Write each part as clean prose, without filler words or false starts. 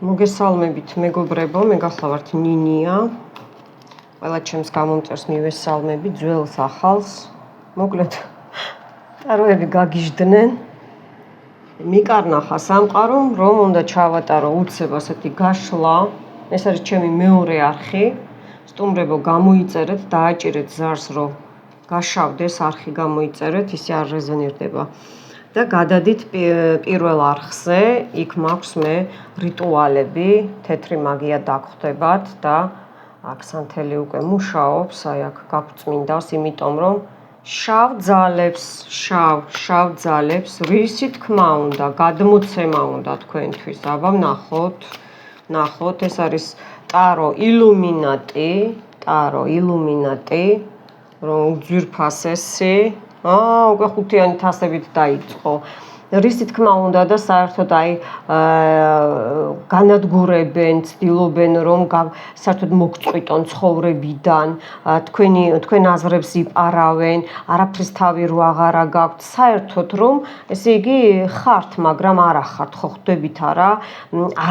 მოგესალმებით მეგობრებო, მე გახლავართ ნინია. ყველა ჩემს გამომწერს მივესალმები, ძველს ახალს. მოკლედ, ტაროები გაგიჟდნენ. მიკარნახა სამყარომ, რომ უნდა ჩავატარო უცებ ასეთი გაშლა. ეს არის ჩემი მეორე არხი. სტუმრებო, გამოიწერეთ, დააჭირეთ ზარს, რომ გაშავდეს არხი გამოიწერეთ, ისე არ რეზონირდება. და გადადით პირველ არხზე, იქ მაქვს მე რიტუალები, თეთრი მაგია დაგხვდებათ და აქ სანთელი უკვე მუშაობს, აი აქ გაგვწმინდავს, იმიტომ რომ შავ ძალებს, რისი თქმა უნდა, გადმოცემა უნდა თქვენთვის. აბა ნახოთ, ეს არის ტარო ილუმინატი, რომ უძვირფასესი უკვე ხუთიანი თასებით დაიწყო. რისი თქმა უნდა და საერთოდ აი განადგურებენ, ცდილობენ რომ საერთოდ მოგწყვიტონ ცხოვრებიდან, თქვენ აზრებს იპარავენ, არაფრის თავი რო აღარა გაქვთ, საერთოდ რომ ესე იგი ხართ, მაგრამ არა ხართ, ხო ხვდებით არა,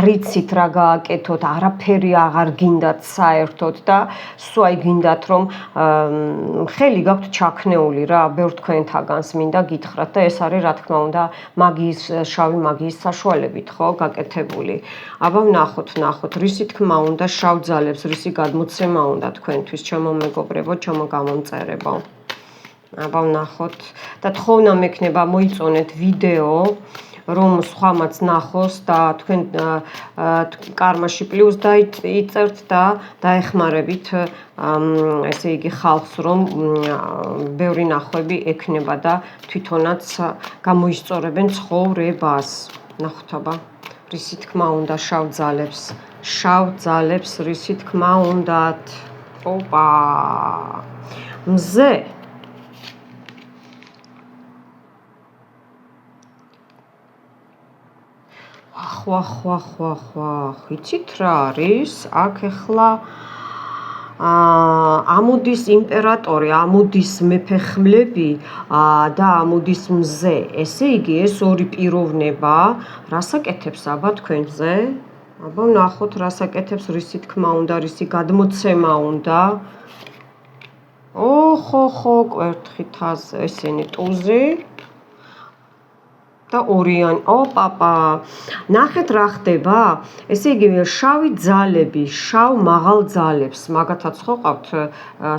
არიცით რა გააკეთოთ, არაფერი აღარ გინდათ საერთოდ და სვაი გინდათ რომ ხელი გაქვთ ჩაქნეული რა, ბევრ თქვენთაგანს მინდა გითხრათ და ეს არის რა თქმა უნდა შავი მაგიის საშუალებით, ხო, გაკეთებული. აბა ვნახოთ, რისი თქმა უნდა შავ ძალებს, რისი გადმოცემა უნდა თქვენთვის, ჩემო მეგობრებო, ჩემო გამომწერებო. აბა ვნახოთ და თხოვნა მექნება მოიწონეთ ვიდეო, რომ სხვამაც ნახოს და თქვენ კარმაში პლუს დაიწერთ და დაეხმარებით ესე იგი ხალხს, რომ ბევრი ნახვები ექნება და თვითონაც გამოისწორებენ ცხოვრებას. ნახოთ აბა, რისი თქმა უნდა შავ ძალებს, რისი თქმა უნდათ. ოპა, მზე იცით რა არის? აქ ახლა ამოდის იმპერატორი, ამოდის მეფე-ხმლები და ამოდის მზე. ესე იგი, ეს ორი პიროვნება რას აკეთებს აბა თქვენზე? აბა ვნახოთ, რას აკეთებს, რისი თქმა უნდა, რისი გადმოცემა უნდა. ხო, კვერთხით ესენი ტუზი. და ორიანი, პაპა, ნახეთ რა ხდება, ესე იგი შავი ძალები, შავ მაღალ ძალებს, მაგათაც ხო ყავთ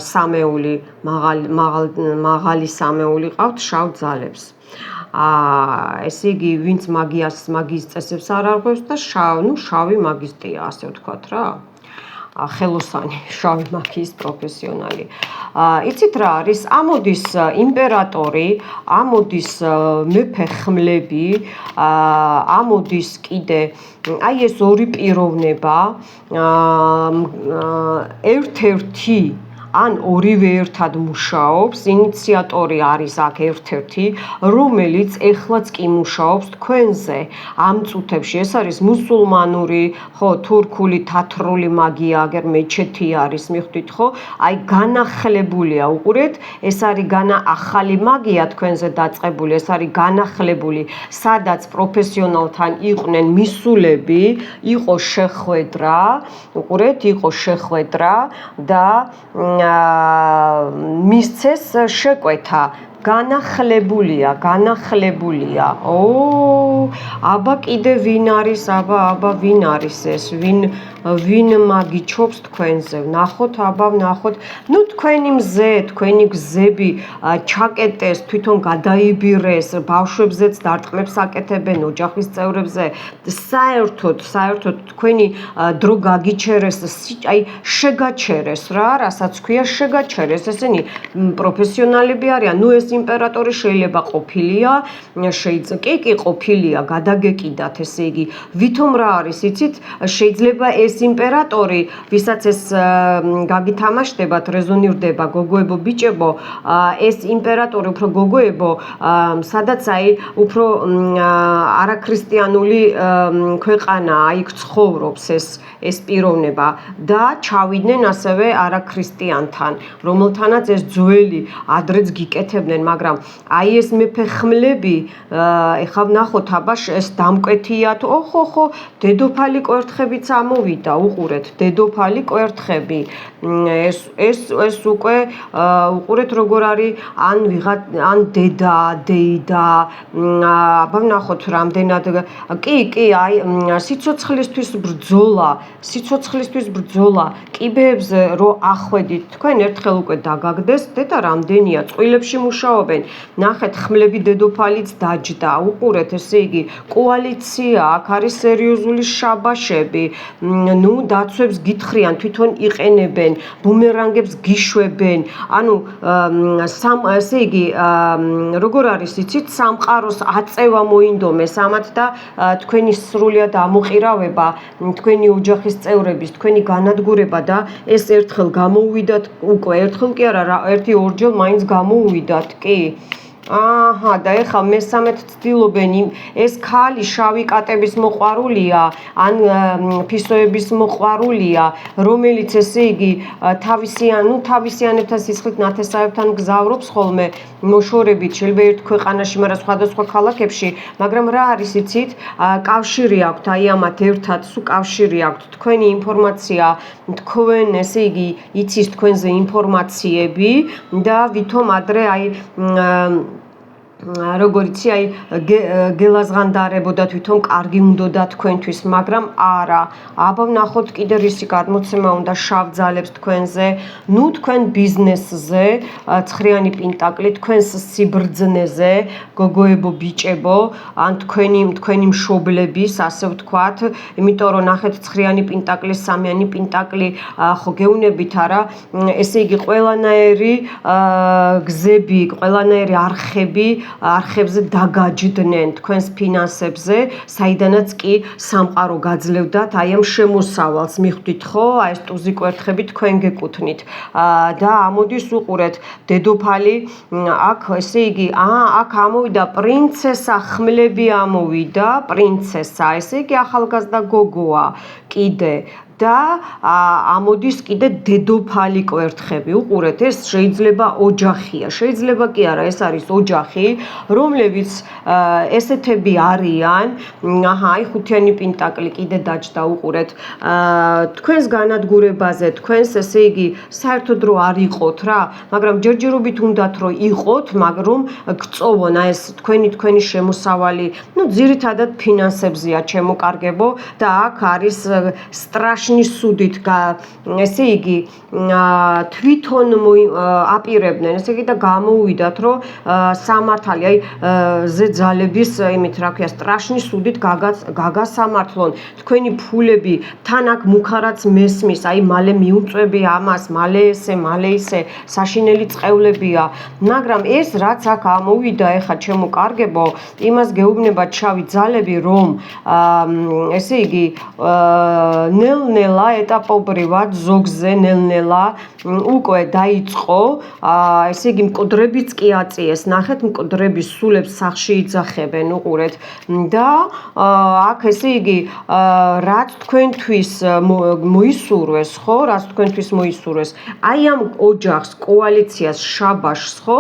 სამეული, მაღალი სამეული ყავთ შავ ძალებს. ესე იგი, ვინც მაგიის წესებს არ არღვევს და შავი მაგისტია, ასე ვთქვათ რა. ხელოსანი, შავი მაგიის პროფესიონალი. იცით რა არის? ამოდის იმპერატორი, ამოდის მეფე-ხმლები, ამოდის კიდე აი ეს ორი პიროვნება, ერთ-ერთი ან ორივე ერთად მუშაობს, ინიციატორი არის აქ ერთ-ერთი, რომელიც ეხლაც კი მუშაობს თქვენზე, ამ წუთებში. ეს არის მუსულმანური, ხო, თურქული, თათრული მაგია, აგერ მეჩეთი არის, მიხვდით ხო? აი განახლებულია, უყურეთ, ეს არის ახალი მაგია თქვენზე დაწყებული, ეს არის განახლებული, სადაც პროფესიონალთან იყვნენ მისულები, იყო შეხვედრა, უყურეთ, იყო შეხვედრა და მისცეს შეკვეთა, განახლებულია. აბა კიდე ვინ არის, აბა ვინ არის ეს, ვინ მაგიჩობს თქვენზე, ვნახოთ, თქვენი მზე, თქვენი გზები ჩაკეტეს, თვითონ გადაიბირეს, ბავშვებზეც დარტყმებს აკეთებენ, ოჯახის წევრებზე, საერთოდ თქვენი დრო გაგიჩერეს, აი შეგაჩერეს რა, რასაც ქვია შეგაჩერეს, ესენი პროფესიონალები არიან, ეს იმპერატორი შეიძლება ყოფილია, კი ყოფილია, გადაგეკიდათ, ესე იგი, ვითომ რა არის, იცით, შეიძლება ეს იმპერატორი, ვისაც ეს გაგითამაშდებათ, რეზონირდება, გოგოებო, ბიჭებო, ეს იმპერატორი უფრო გოგოებო, სადაც აი უფრო არაქრისტიანული ქვეყანაა, იქ ცხოვრობს ეს პიროვნება და ჩავიდნენ ასევე არაქრისტიანთან, რომელთანაც ეს ძველი ადრეც გიკეთებდნენ იცოდნენ, მაგრამ აი ეს მეფე ხმლები ეხლა ვნახოთ აბა ეს დამკვეთიათ, ხო, დედოფალი კვერთხებიც ამოვიდა, უყურეთ, დედოფალი კვერთხები. ეს უკვე უყურეთ როგორ არის ან დედა, დეიდა, აბა ვნახოთ რამდენად კი, აი სიცოცხლისთვის ბრძოლა, კიბეებზე რო ახვედით, თქვენ ერთხელ უკვე დაგაგდეს, დედა რამდენია, წყვილებში მუშაობენ. ნახეთ, ხმლები დედოფალიც დაჯდა, უყურეთ, ესე იგი, კოალიცია, აქ არის სერიოზული შაბაშები, ნუ დაცვებს გითხრიან, თვითონ იყენებენ, ბუმერანგებს გიშვებენ, ანუ ესე იგი, როგორ არის იცით, სამყაროს აწევა მოინდომეს ამათ და თქვენი სრულად ამოყირავება, თქვენი ოჯახის წევრების, თქვენი განადგურება და ეს ერთხელ გამოუვიდათ, უკვე ერთხელ კი არა, ერთი ორჯერ მაინც გამოუვიდათ, კი. აჰა, და ეხლა მესამედ ცდილობენ ეს ქალი შავი კატების მოყვარულია, ან ფისოების მოყვარულია, რომელიც ესე იგი თავისიანებთან სისხლით ნათესავებთან გზავრობს ხოლმე მოშორებით, შეიძლება ერთ ქვეყანაში, მაგრამ სხვადასხვა ქალაქებში, მაგრამ რა არის იცით, კავშირი აქვთ აი ამათ ერთად, სულ კავშირი აქვთ, თქვენი ინფორმაცია, თქვენ ესე იგი იცის თქვენზე ინფორმაციები და ვითომ ადრე აი როგორ იცი, აი გელაზღანდარებოდა თვითონ კარგი უნდოდა თქვენთვის, მაგრამ არა. აბა ვნახოთ კიდე რისი გადმოცემა უნდა შავ ძალებს თქვენზე, ნუ თქვენ ბიზნესზე, ცხრიანი პენტაკლი, თქვენს სიბრძნეზე, გოგოებო, ბიჭებო, ან თქვენი მშობლების, ასე ვთქვათ, იმიტომ რომ ნახეთ ცხრიანი პენტაკლის, სამიანი პენტაკლი, ხო გეუნებით არა, ესე იგი ყველანაირი გზები, ყველანაირი არხებზე დაგაჯდნენ თქვენს ფინანსებზე, საიდანაც კი სამყარო გაძლევდათ აი ამ შემოსავალს, მიხვდით ხო? აი ეს ტუზი კვერთხები თქვენ გეკუთვნით. და ამოდის უყურეთ, დედოფალი აქ ესე იგი, აქ ამოვიდა პრინცესა ხმლები ამოვიდა, პრინცესა, ესე იგი ახალგაზრდა გოგოა კიდე. და ამოდის კიდე დედოფალი კვერთხები. უყურეთ, ეს შეიძლება ოჯახია, შეიძლება კი არა, ეს არის ოჯახი, რომლებიც ესეთები არიან. აი ხუთიანი პენტაკლი კიდე დაჯდა, უყურეთ. თქვენს განადგურებაზე, თქვენს ესე იგი, საერთოდ რო არ იყოთ რა, მაგრამ ჯერჯერობით უნდათ რომ იყოთ, მაგრამ გწოვონ აი ეს თქვენი შემოსავალი, ну ძირითადად ფინანსებზეა ჩემოკარგებო და აქ არის სტრაშ სუდით ესე იგი თვითონ აპირებდნენ, ესე იგი და გამოუვიდათ, რომ სამართალი, აი ზეძალების, იმით რა ქვია, სტრაშნი სუდით გაგასამართლონ, თქვენი ფულები თან აქ მუქარაც მესმის, აი მალე მიუწვევი ამას, მალე ესე, მალე ისე, საშინელი წყევლებია, მაგრამ ეს რაც აქ ამოვიდა, ეხა ჩემო კარგებო, იმას გეუბნება შავი ძალები, რომ ესე იგი ნელ-ნელა ეტაპობრივად ზოგზე ნელ-ნელა უკვე დაიწყო, ესე იგი მკვდრებიც კი აწიეს, ნახეთ მკვდრების სულებს სახში იძახებენ, უყურეთ და აქ ესე იგი რაც თქვენთვის მოისურვეს, ხო, რაც თქვენთვის მოისურვეს, აი ამ ოჯახს, კოალიციას, შაბაშს, ხო,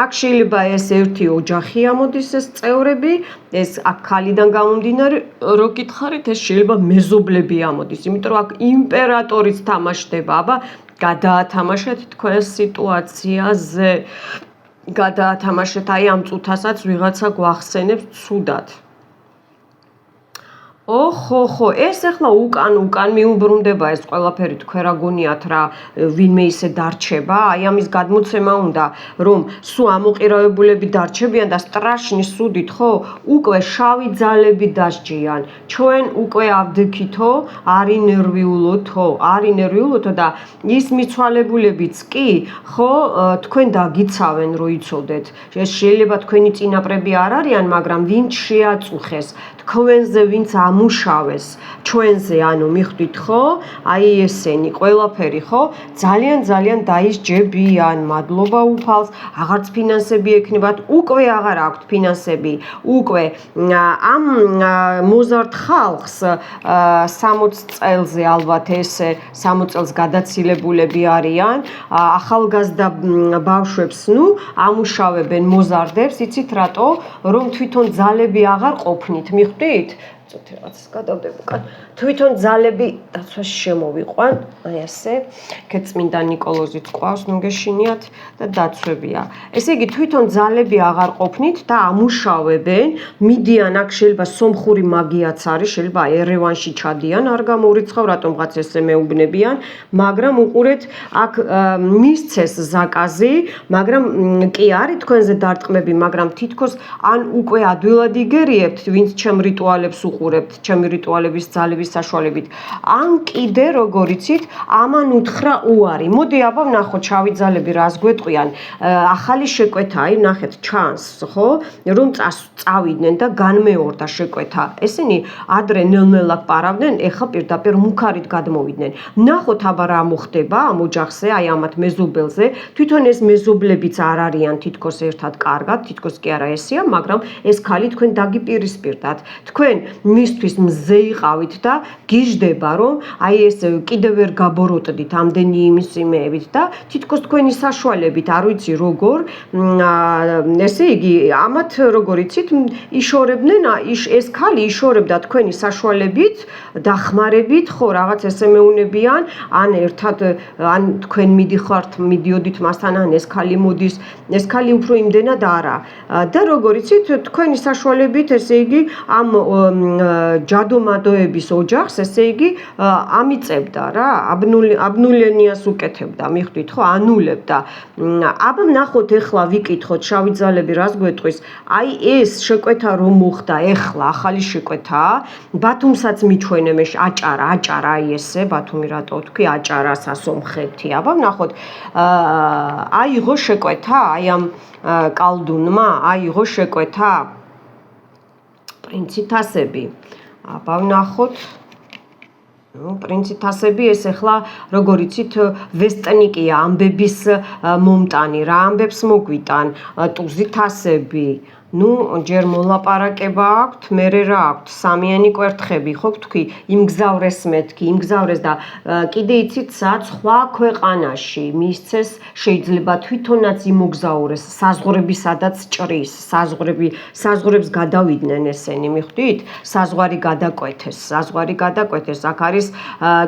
აქ შეიძლება ეს ერთი ოჯახი ამოდის ეს წევრები, ეს აქ ქალიდან გამომდინარე, რო გითხარით, ეს შეიძლება მეზობლები ამოდის, იმიტომ რომ აქ იმპერატორიც თამაშდება, აბა გადაათამაშეთ თქვენს სიტუაციაზე, გადაათამაშეთ აი ამ წუთასაც ვიღაცა გვახსენებს ცუდად. ხო, ეს ახლა უკან მიუბრუნდება ეს ყველაფერი, თქვენ რა გონიათ რა ვინმე ისე დარჩება, აი ამის გადმოცემა უნდა, რომ სულ ამოყირავებულები დარჩებიან და სტრაშნის სუდით, ხო, უკვე შავი ძალები დასჯიან, ჩვენ უკვე ავდექითო, არ ინერვიულოთო და ის მიცვალებულებიც კი, ხო, თქვენ დაგიცავენ, რო იცოდეთ, ეს შეიძლება თქვენი წინაპრები არ არიან, მაგრამ ვინც შეაწუხეს, თქვენზე ვინც ამუშავეს ჩვენზე, ანუ მიხვდით ხო? აი ესენი ყველაფერი ხო? ძალიან დაისჯებიან. მადლობა უფალს, აღარც ფინანსები ექნებათ, უკვე აღარ აქვთ ფინანსები, უკვე ამ მოზარდ ხალხს 60 წელზე ალბათ ესე 60 წელს გადაცილებულები არიან, ახალგაზრდა ბავშვებს ამუშავებენ მოზარდებს, იცით რატო? რომ თვითონ ძალები აღარ ყოფნით, მიხვდით? რაღაც გადავდებ უკან. თვითონ ძალები დაცვაში შემოვიყვან, აი ასე. კეთ წმინდა ნიკოლოზით ყავს, ნუ გეშინიათ და დაცვებია. ესე იგი თვითონ ძალები აღარ ყოფნით და ამუშავებენ, მიდიან აქ შეიძლება სომხური მაგიაც არის, შეიძლება ერევანში ჩადიან, არ გამორიცხავ, რატომღაც ესე მეუბნებიან, მაგრამ უყურეთ, აქ მისცეს ზაკაზი, მაგრამ კი არის თქვენზე დარტყმები, მაგრამ თითქოს ან უკვე ადვილად იგერიებთ, ვინც ჩემ რიტუალებს უყურებთ, ჩემი რიტუალების ძალების საშუალებით. ან კიდე როგორ იცით, ამან უთხრა უარი. მოდი აბა ვნახოთ შავი ძალები რას გვეტყვიან. ახალი შეკვეთა, აი ნახეთ, ჩანს, ხო? რომ წავიდნენ და განმეორდა შეკვეთა. ესენი ადრე ნელ-ნელა პარავდნენ, ეხლა პირდაპირ მუქარით გადმოვიდნენ. ნახოთ აბა რა მოხდება ამ ოჯახზე, აი ამათ მეზობელზე. თვითონ ეს მეზობლებიც არ არიან თითქოს ერთად კარგად, თითქოს კი არა ესეა, მაგრამ ეს ქალი თქვენ დაგიპირისპირდათ. თქვენ მისთვის მზე იყავით და გიждდება რომ აი ეს კიდევ ვერ გაბოროტდით ამდენი იმის იმეებით და თითქოს თქვენი საშუალებით არ ვიცი როგორ ესე იგი ამათ როგორ იცით იშორებდნენ ეს ქალი იშორებდა თქვენი საშუალებით დახმარებით ხო რაღაც ესე მეუნებიან ან ერთად ან თქვენ მიდიოდით მასთან ან ეს ქალი მოდის ეს ქალი უფრო იმდენად არა და როგორ იცით თქვენი საშუალებით ესე იგი ამ ჯადომადოების ოჯახს ესე იგი ამიწებდა რა აბნულენიას უკეთებდა მიხვდით ხო ანულებდა აბა ნახოთ ეხლა ვიკითხოთ შავი ძალები რას გვეტყვის აი ეს შეკვეთა რომ მოხდა ეხლა ახალი შეკვეთა ბათუმსაც მიჩვენემეშ აჭარა აი ესე ბათუმი რატო თქვი აჭარა სასომხეთი აბა ნახოთ აიღო შეკვეთა აი ამ კალდუნმა აიღო შეკვეთა პრინციტასები აბა ვნახოთ პრინციტასები ეს ახლა როგორ იცით ვესტნიკია ამბების მომტანი რა ამბებს მოგვიტან ტუზითასები ნუ ჯერ მოლაპარაკება აქვთ მერე რა აქვთ სამიანი კვერთხები ხო თქვი იმგზავრეს მეთქი იმგზავრეს და კიდე იცით სად სხვა ქვეყანაში მისცეს შეიძლება თვითონაც იმოგზაურეს საზღვრებისადაც ჭრის საზღვრებს გადავიდნენ ესენი მიხვდით საზღვარი გადაკვეთეს აქ არის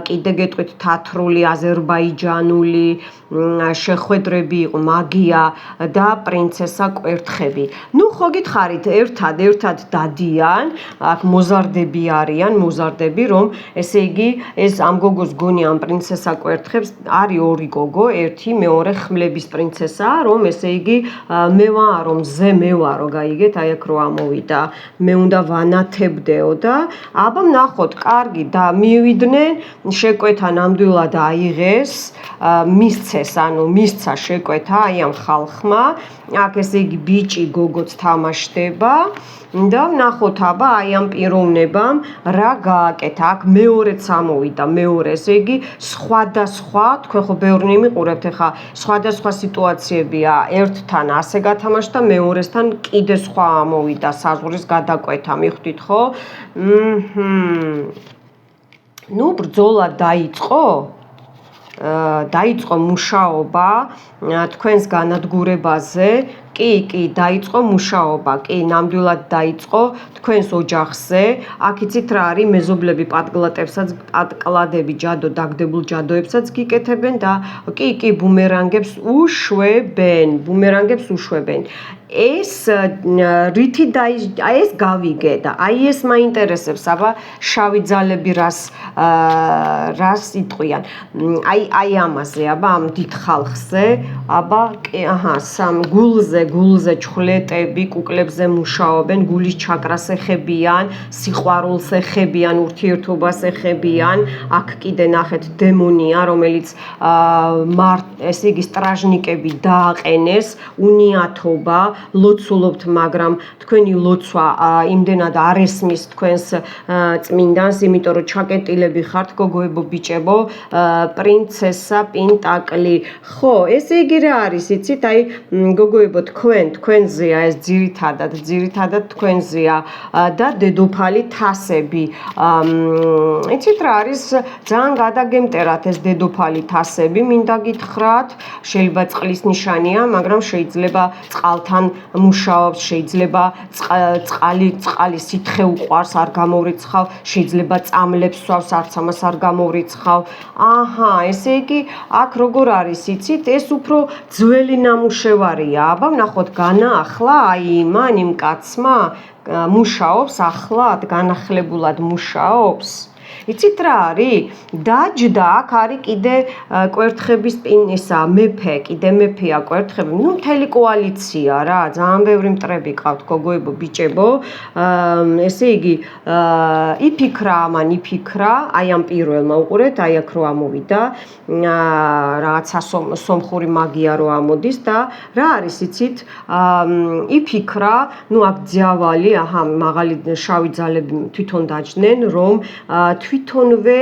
კიდე გეტყვით თათრული აზერბაიჯანული შეხვედრები იყო მაგია და პრინცესა კვერთხები ნუ ხო გითხარით ერთად დადიან აქ მოზარდები არიან მოზარდები რომ ესე იგი ეს ამ გოგოს გონი ამ პრინცესა კვერთხებს არის ორი გოგო ერთი მეორე ხმლების პრინცესა რომ ესე იგი მე ვარ რომ ზე მე ვარო გაიგეთ აი აქ რო ამოვიდა მე უნდა ვანათებდეო და აბა ვნახოთ კარგი და მივიდნენ შეკვეთა ნამდვილად აიღეს მისცეს ანუ მისცა შეკვეთა აი ამ ხალხმა აქ ესე იგი ბიჭი გოგოც თამაშდება და ვნახოთ აბა აი ამ პიროვნებამ რა გააკეთა აქ მეორეც ამოვიდა მეორე ესე იგი სხვადასხვა თქვენ ხო ბევრნი მიყურებთ ახლა სხვადასხვა სიტუაციებია ერთთან ასე გათამაშდა მეორესთან კიდე სხვა ამოვიდა საზღვრის გადაკვეთა მიხვდით ხო ნუ ბრძოლა დაიწყო მუშაობა თქვენს განადგურებაზე კი დაიწყო მუშაობა კი ნამდვილად დაიწყო თქვენს ოჯახზე აქ იცით რა არის მეზობლები პატკლადები ჯადო დაგდებულ ჯადოებსაც გიკეთებენ და კი ბუმერანგებს უშვებენ ეს რითი ეს გავიგე და აი ეს მაინტერესებს აბა შავი ძალები რას იტყვიან აი ამაზე აბა ამ დიდ ხალხზე აბა სამ გულზე ჩხლეტები, კუკლებზე მუშაობენ, გულის ჩაკრას ეხებიან, სიყვარულს ეხებიან, ურთიერთობას ეხებიან. აქ კიდე ნახეთ დემონია, რომელიც ესე იგი სტრაჟნიკები დააყენეს, უნიათობა, ლოცულობთ, მაგრამ თქვენი ლოცვა იმდენად არ ესმის თქვენს წმინდანს, იმიტომ რომ ჩაკეტილები ხართ, გოგოებო, ბიჭებო, პრინცესა პენტაკლი. ხო, ესე იგი რა არის, იცით, აი გოგოებო, თქვენზეა ეს ძირითადად თქვენზეა და დედოფალი თასები. იცით რა არის, ძალიან გადაგემტერათ ეს დედოფალი თასები, მინდა გითხრათ, შეიძლება წყლის ნიშანია, მაგრამ შეიძლება წყალთან მუშაობს, შეიძლება წყალი სითხე უყვარს, არ გამოვრიცხავ, შეიძლება წამლებს სვავს, არც ამას არ გამოვრიცხავ. აჰა, ესე იგი, აქ როგორ არის, იცით, ეს უფრო ძველი ნამუშევარია. აბა, ვნახოთ, განაახლა აი იმან იმ კაცმა, მუშაობს ახლად, განახლებულად მუშაობს. იცით რა არის? დაჯდა, აქ არის კიდე კვერთხების ისა მეფე, კიდე მეფეა კვერთხები. ნუ მთელი კოალიცია რა, ძალიან ბევრი მტრები ყავთ, გოგოებო, ბიჭებო. ესე იგი, იფიქრა, აი ამ პირველმა უყურეთ, აი აქ რო ამოვიდა, რაღაცა სომხური მაგია რო ამოდის და რა არის, იცით? იფიქრა, ნუ აქ ძიავალი, აჰა, მაღალი შავი ძალები თვითონ დაჯდნენ, რომ თვითონვე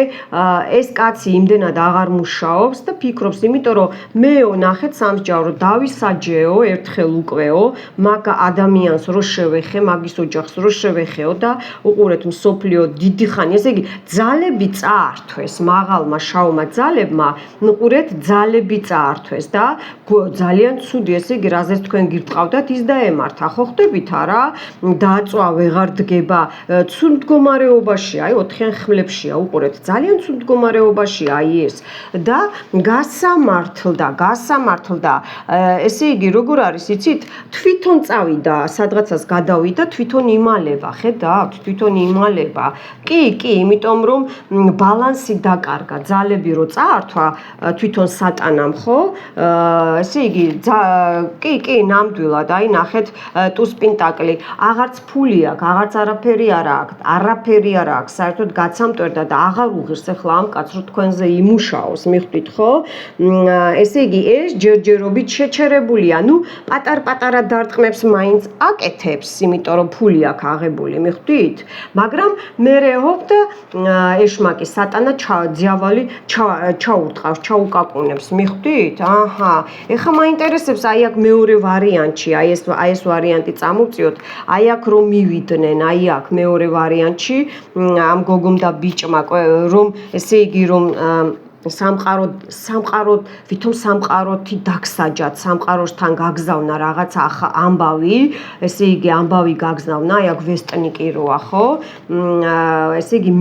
ეს კაცი იმდენად აღარ მუშაობს და ფიქრობს, იმიტომ რომ მეო ნახეთ სამსჯავრო დავისაჯეო ერთხელ უკვეო, მაგ ადამიანს რო შევეხე, მაგის ოჯახს რო შევეხეო და უყურეთ მსოფლიო დიდი ხანი, ესე იგი ძალები წაართვეს, მაღალმა შავმა ძალებმა, უყურეთ ძალები წაართვეს და ძალიან ცუდი, ესე იგი რაზეც თქვენ გირტყავდათ, ის დაემართა, ხო ხდებით არა? დაწვა ვეღარ დგება, ცუდ მდგომარეობაში, აი 4-იან ხმლებში უყურეთ, ძალიან ცუდ მდგომარეობაშია აი ეს და გასამართლდა. ესე იგი, როგორ არის, იცით, თვითონ წავიდა, სადღაცას გადავიდა, თვითონ იმალება, ხედავთ, თვითონ იმალება. კი, იმიტომ რომ ბალანსი დაკარგა, ძალები რო წაართვა თვითონ სატანამ, ხო? ესე იგი, კი, ნამდვილად, აი ნახეთ ტუს პენტაკლი, აღარც ფული აქვს, აღარც არაფერი არ აქვს, საერთოდ გაცამტვერდა და აღარ უღირს ახლა ამ კაცს რო თქვენზე იმუშაოს, მიხვდით ხო? ესე იგი, ეს ჯერჯერობით შეჩერებულია. ნუ პატარ-პატარა დარტყმებს მაინც აკეთებს, იმიტომ რომ ფული აქვს აღებული, მიხვდით? მაგრამ მერეობთ ეშმაკი სატანა ძიავალი ჩაურტყავს, ჩაუკაკუნებს, მიხვდით? აჰა, ეხლა მაინტერესებს აი აქ მეორე ვარიანტში, აი ეს ვარიანტი წამოვწიოთ, აი აქ რომ მივიდნენ, აი აქ მეორე ვარიანტში ამ გოგომ და ბიჭმა, რომ ესე იგი, რომ ვითომ სამყაროთი დაგსაჯათ, სამყაროსთან გაგზავნა რაღაცა ამბავი, ესე იგი ამბავი გაგზავნა, აი აქ ვესტნიკი როა, ხო? ესე იგი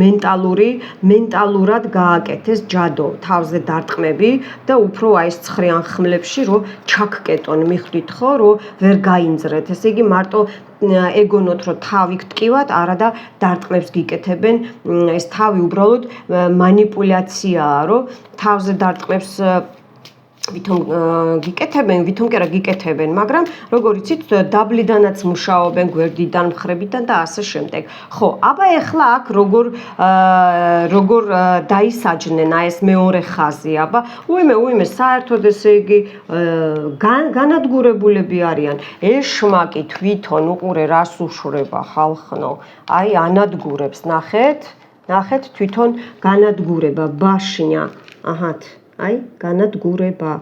მენტალურად გააკეთეს ჯადო, თავზე დარტყმები და უფრო აი ეს 9-იან ხმლებში რო ჩაგკეტონ, მიხვდით ხო, რომ ვერ გაინძრეთ. ესე იგი მარტო ეგონოთ, რომ თავი გტკივათ, არა და დარტყმებს გიკეთებენ, ეს თავი უბრალოდ მანიპულაციაა, რომ თავზე დარტყმებს ვითომ კი არა გიკეთებენ, მაგრამ როგორ იცით, დაბლიდანაც მუშაობენ, გვერდიდან, მხრებიდან და ასე შემდეგ. ხო, აბა ეხლა აქ როგორ დაისაჯნენ აი ეს მეორე ხაზი, აბა უიმე, საერთოდ ესე იგი განადგურებულები არიან. ეშმაკი თვითონ უყურე რას უშვრება ხალხნო, აი ანადგურებს, ნახეთ თვითონ განადგურება, ბაშნია, აჰათ. აი, განადგურება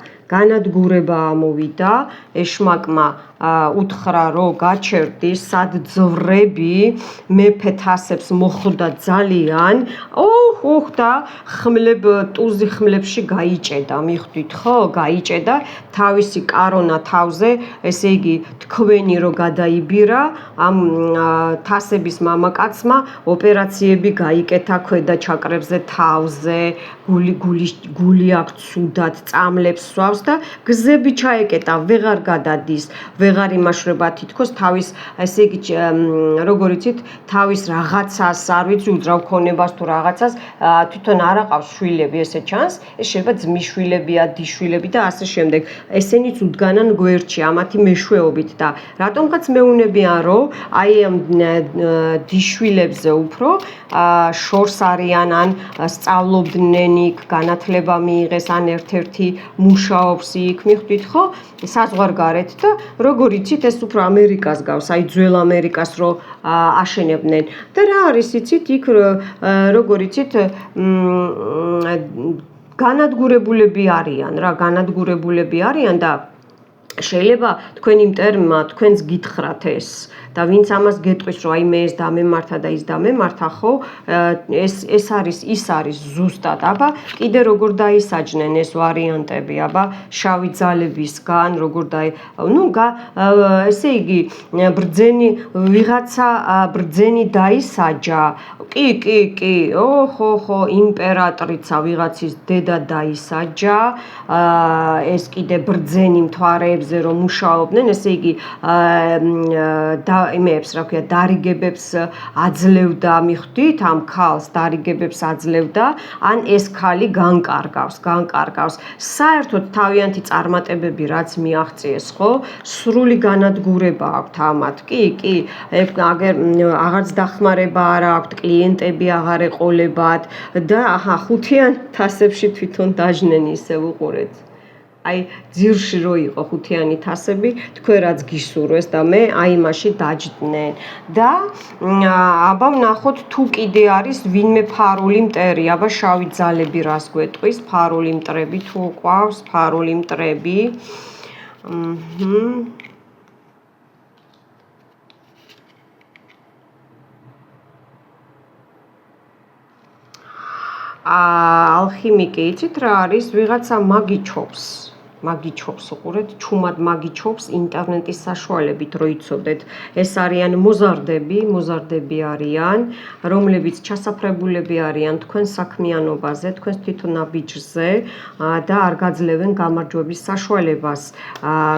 ამოვიდა, ეშმაკმა უთხრა, რომ გაჩერდის, სად ძვრები, მეფე თასებს მოხვდა ძალიან, და ტუზი ხმლებში გაიჭედა, მიხვდით ხო, გაიჭედა, თავისი კარონა თავზე, ესე იგი, თქვენი რო გადაიბირა, ამ თასების მამაკაცმა ოპერაციები გაიკეთა ქვედა ჩაკრებზე, თავზე, გული აქვს ცუდად, წამლებს სვავს და გზები ჩაეკეტა, ვეღარ გადადის, ვეღარ იმაშვრება თითქოს თავის, ესე იგი, როგორ იცით, თავის რაღაცას, არ ვიცი, უძრავ ქონებას თუ რაღაცას, თვითონ არ აყავს შვილები, ესე ჩანს, ეს შეიძლება ძმის შვილებია, დიშვილები და ასე შემდეგ. ესენიც უდგანან გვერდში ამათი მეშვეობით და რატომღაც მეუნებიან, რომ აი ამ დიშვილებზე უფრო შორს არიან, ან სწავლობდნენ იქ, განათლება მიიღეს, ან ერთ-ერთი მუშაობს იქ, მიხვდით ხო? საზღვარგარეთ და როგორ იცით, ეს უფრო ამერიკას გავს, აი ძველ ამერიკას რო აშენებდნენ და რა არის იცით, იქ როგორ იცით, განადგურებულები არიან რა, განადგურებულები არიან და შეიძლება თქვენი მტერმა თქვენს გითხრათ ეს და ვინც ამას გეტყვის რომ აი მე ეს დამემართა და ის დამემართა ხო ეს არის ის არის ზუსტად აბა კიდე როგორ დაისაჯნენ ეს ვარიანტები აბა შავი ძალებისგან როგორ ესე იგი ბრძენი ვიღაცა ბრძენი დაისაჯა კი ხო იმპერატრიცა ვიღაცის დედა დაისაჯა ეს კიდე ბრძენი მთვარეებზე რომ მუშაობდნენ ესე იგი იმეებს რა ქვია დარიგებებს აძლევდა მიხვდით ამ ქალს დარიგებებს აძლევდა ან ეს ქალი განკარგავს საერთოდ თავიანთი წარმატებები რაც მიაღწიეს ხო სრული განადგურება აქვთ ამათ კი აღარც დახმარება არ აქვთ კლიენტები აღარ ეყოლებათ და ხუთიან თასებში თვითონ დაждნენ ისე უყურეთ აი ძირში რო იყო ხუთიანი თასები თქვენ რაც გისურვეს და მე აი მასში დაждდნენ და აბა ვნახოთ თუ კიდე არის ვინმე ფარული მტერი აბა შავი ძალები რას გვეტყვის ფარული მტრები თუ ყავს ფარული მტრები ალხიმიკი იცით რა არის ვიღაცა მაგიჩობს უყურეთ ჩუმად მაგიჩობს ინტერნეტის საშუალებით რო იცოდეთ ეს არიან მოზარდები არიან რომლებიც ჩასაფრებულები არიან თქვენ საქმიანობაზე თქვენ თვითონ ნაბიჯზე და არ გაძლევენ გამარჯვების საშუალებას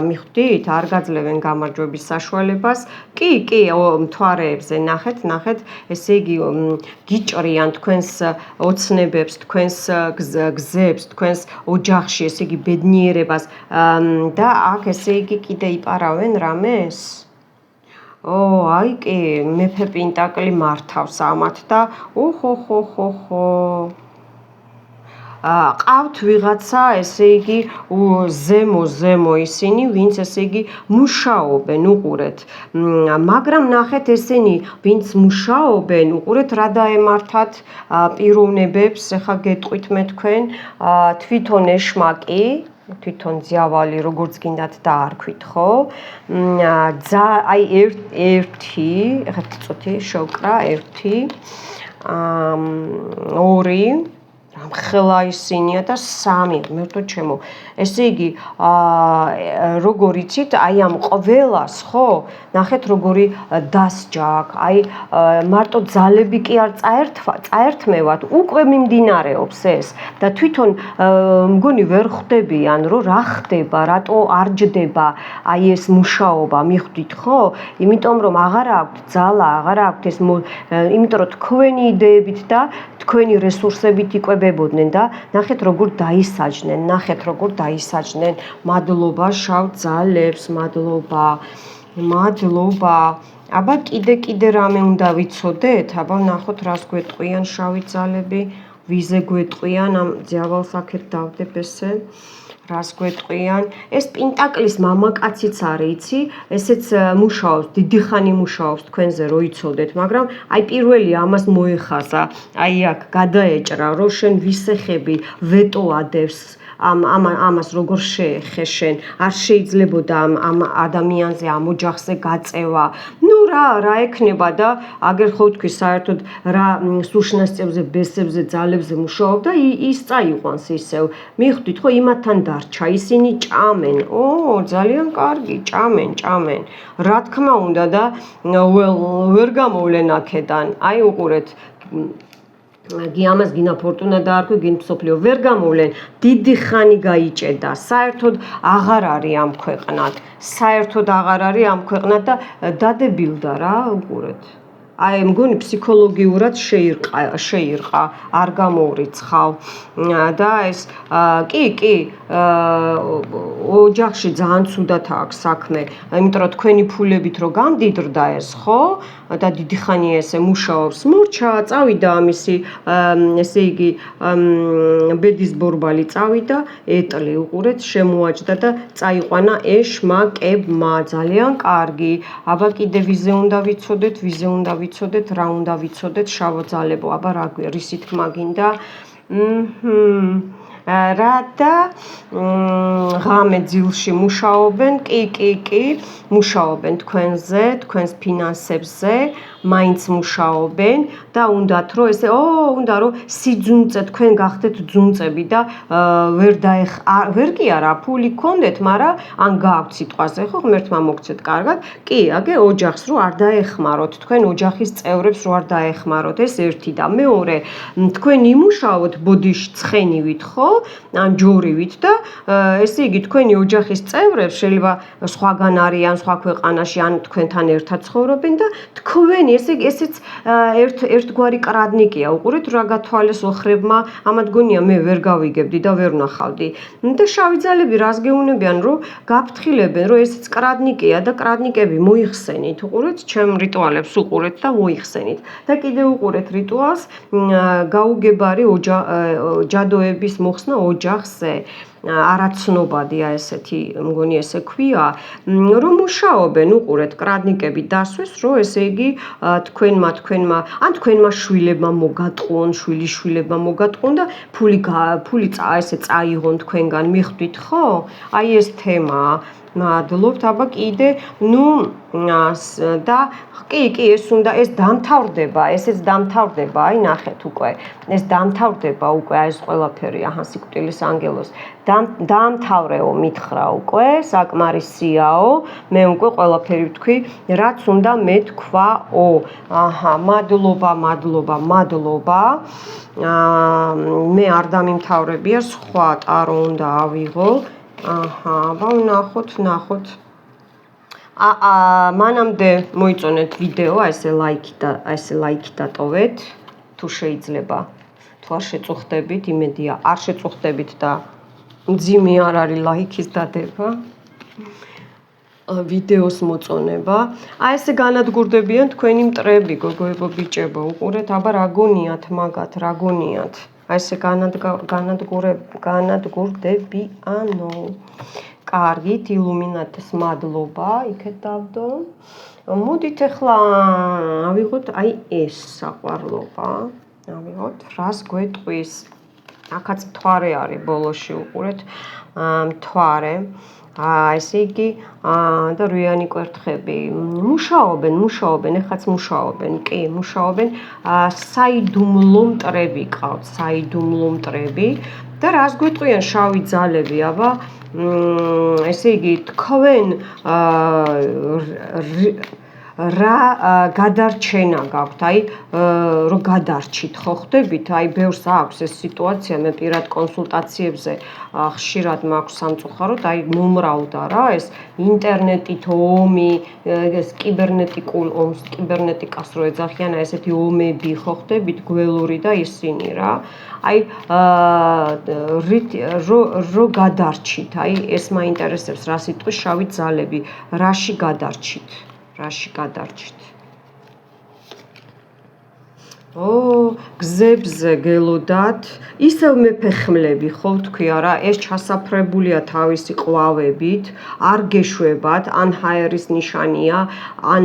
მიხვდით არ გაძლევენ გამარჯვების საშუალებას კი მთვარეებზე ნახეთ ესე იგი გიჭრიან თქვენს ოცნებებს თქვენს გზებს თქვენს ოჯახში ესე იგი ბედნიერება და აქ ესე იგი კიდე იპარავენ რამეს? აი კი მეფე პენტაკლი მართავს ამათ და ყავთ ვიღაცა ესე იგი ზემო ისინი ვინც ესე იგი მუშაობენ უყურეთ მაგრამ ნახეთ ესენი ვინც მუშაობენ უყურეთ რა დაემართათ პიროვნებებს ეხა გეტყვით მე თქვენ თვითონ ეშმაკი თვითონ ძიავალი როგორც გინდათ დაარქვით ხო აი ერთი ეხლა წუთი შევკრა ერთი ორი რამხელა ისინია და სამი მერტო ჩემო ესე იგი როგორ იცით აი ამ ყველას ხო ნახეთ როგორი დასჯა აქ აი მარტო ძალები კი არ წაერთმევათ უკვე მიმდინარეობს ეს და თვითონ მგონი ვერ ხვდებიან რომ რა ხდება რატო არ ჯდება აი ეს მუშაობა მიხვდით ხო იმიტომ რომ აღარ აქვთ ძალა აღარ აქვთ ეს იმიტომ რომ თქვენი იდეებით და თქვენი რესურსებით იკვებებოდნენ და ნახეთ როგორ დაისაჯნენ მადლობა შავ ძალებს მადლობა აბა კიდე რამე უნდა ვიცოდეთ აბა ვნახოთ რას გვეტყვიან შავი ძალები ვიზე გვეტყვიან ამ ძიავალს აქეთ დავდებ ესე რას გვეტყვიან ეს პენტაკლის მამაკაციც არის იცი ესეც მუშაობს დიდი ხანი მუშაობს თქვენზე რო იცოდეთ მაგრამ აი პირველი ამას მოეხაზა აი აქ გადაეჭრა რომ შენ ვისეხები ვეტო ადევს ამას როგორ შეეხე შენ არ შეიძლებოდა ამ ადამიანზე ამ ოჯახზე გაწევა ნუ რა ექნება და აგერ ხო თქვი საერთოდ რა სულშნასწევზე ბესებზე ძალებზე მუშაობდა ის წაიყვანს ისევ მიხვდით ხო იმათთან დარჩა ისინი ჭამენ ძალიან კარგი ჭამენ რა თქმა უნდა და ვერ გამოვლენ აქედან აი უყურეთ ამას გინა ფორტუნა დაარქვი, გინ მსოფლიო ვერ გამოვლენ, დიდი ხანი გაიჭედა, საერთოდ აღარ არის ამ ქვეყნად, საერთოდ აღარ არის ამ ქვეყნად და დადებილდა რა, უყურეთ. აი მგონი ფსიქოლოგიურად შეირყა, არ გამოურიცხავ და ეს კი ოჯახში ძალიან ცუდად აქვს საქმე, იმიტომ რომ თქვენი ფულებით რო გამდიდრდა ეს, ხო? და დიდი ხანია ესე მუშაობს, მორჩა, წავიდა ამისი, ესე იგი, ბედის ბორბალი წავიდა, ეტლი უყურეთ, შემოაჯდა და წაიყვანა ეშმაკებმა, ძალიან კარგი. აბა კიდე ვიზე უნდა ვიცოდეთ, რა უნდა ვიცოდეთ, შავოძალებო, აბა რა რისი თქმა გინდა? რა და ღამე ძილში მუშაობენ, კი, მუშაობენ თქვენზე, თქვენს ფინანსებზე, მაინც მუშაობენ და უნდათ რომ ესე, უნდა რომ სიძუნწე თქვენ გახდეთ ძუნწები და ვერ კი არა, ფული გქონდეთ, მაგრამ ან გააქვთ სიტყვაზე, ხო, ღმერთმა მოგცეთ კარგად, კი, აგე ოჯახს რო არ დაეხმაროთ, თქვენ ოჯახის წევრებს რო არ დაეხმაროთ, ეს ერთი და მეორე, თქვენ იმუშაოთ ბოდიში ცხენივით, ხო? ან ჯორივით და ესე იგი თქვენი ოჯახის წევრებს შეიძლება სხვაგან არიან, სხვა ქვეყანაში ან თქვენთან ერთად ცხოვრობენ და თქვენი ესე იგი ესეც ერთგვარი კრადნიკია, უყურეთ რა გათვალეს ოხრებმა, ამათ გონია მე ვერ გავიგებდი და ვერ ვნახავდი. და შავი ძალები რას გეუნებიან, რომ გაფრთხილებენ, რომ ესეც კრადნიკია და კრადნიკები მოიხსენით, უყურეთ ჩემ რიტუალებს უყურეთ და მოიხსენით. და კიდე უყურეთ რიტუალს გაუგებარი ჯადოების მოხსნა ოჯახზე, არაცნობადია ესეთი, მგონი ესე ქვია, რომ მუშაობენ, უყურეთ, კრადნიკები დასვეს, რომ ესე იგი თქვენმა ან თქვენმა შვილებმა მოგატყუონ, შვილიშვილებმა მოგატყუონ და ფული ესე წაიღონ თქვენგან, მიხვდით, ხო? აი ეს თემაა. მადლობთ, აბა კიდე, და კი, ეს დამთავრდება, ესეც დამთავრდება, აი ნახეთ უკვე, ეს დამთავრდება უკვე, აი ეს ყველაფერი, სიკვდილის ანგელოს, დაამთავრეო მითხრა უკვე, საკმარისიაო, მე უკვე ყველაფერი ვთქვი, რაც უნდა მე თქვაო, მადლობა, მე არ დამიმთავრებია, სხვა ტარო უნდა ავიღო, აბა ვნახოთ. მანამდე მოიწონეთ ვიდეო, ესე ლაიქი დატოვეთ, თუ შეიძლება, თუ არ შეწუხდებით, იმედია, არ შეწუხდებით და მძიმე არ არის ლაიქის დადება, ვიდეოს მოწონება. ესე განადგურდებიან თქვენი მტრები, გოგოებო, ბიჭებო, უყურეთ, აბა რა გონიათ მაგათ, რა გონიათ. ესე განადგურდებიანო. კარგით, ილუმინატის მადლობა, იქეთ დავდო. მოდით ახლა ავიღოთ აი ეს საყვარლობა. ავიღოთ, რას გვეტყვის. აქაც მთვარე არის ბოლოში, უყურეთ, მთვარე. ესე იგი, და რვიანი კვერთხები. მუშაობენ, ეხაც მუშაობენ, კი, მუშაობენ. საიდუმლო მტრები ყავთ, საიდუმლო მტრები. და რას გვეტყვიან შავი ძალები, აბა, ესე იგი, თქვენ რა გადარჩენა გაქვთ, აი, რომ გადარჩით, ხო ხდებით, აი, ბევრს აქვს ეს სიტუაცია, მე პირად კონსულტაციებზე ხშირად მაქვს სამწუხაროდ, აი, მომრავლდა რა, ეს ინტერნეტით ომი, ეს კიბერნეტიკულ ომს, კიბერნეტიკას რო ეძახიან, ესეთი ომები, ხო ხდებით, გველური და ისინი რა. აი, რო გადარჩით, აი, ეს მაინტერესებს, რა სიტყვის შავი ძალები, რაში გადარჩით. გზებზე გელოდათ, ისევ მეფეხმლები, ხო ვთქვი არა, ეს ჩასაფრებულია თავისი ყვავებით, არ გეშვებათ, ან ჰაერის ნიშანია, ან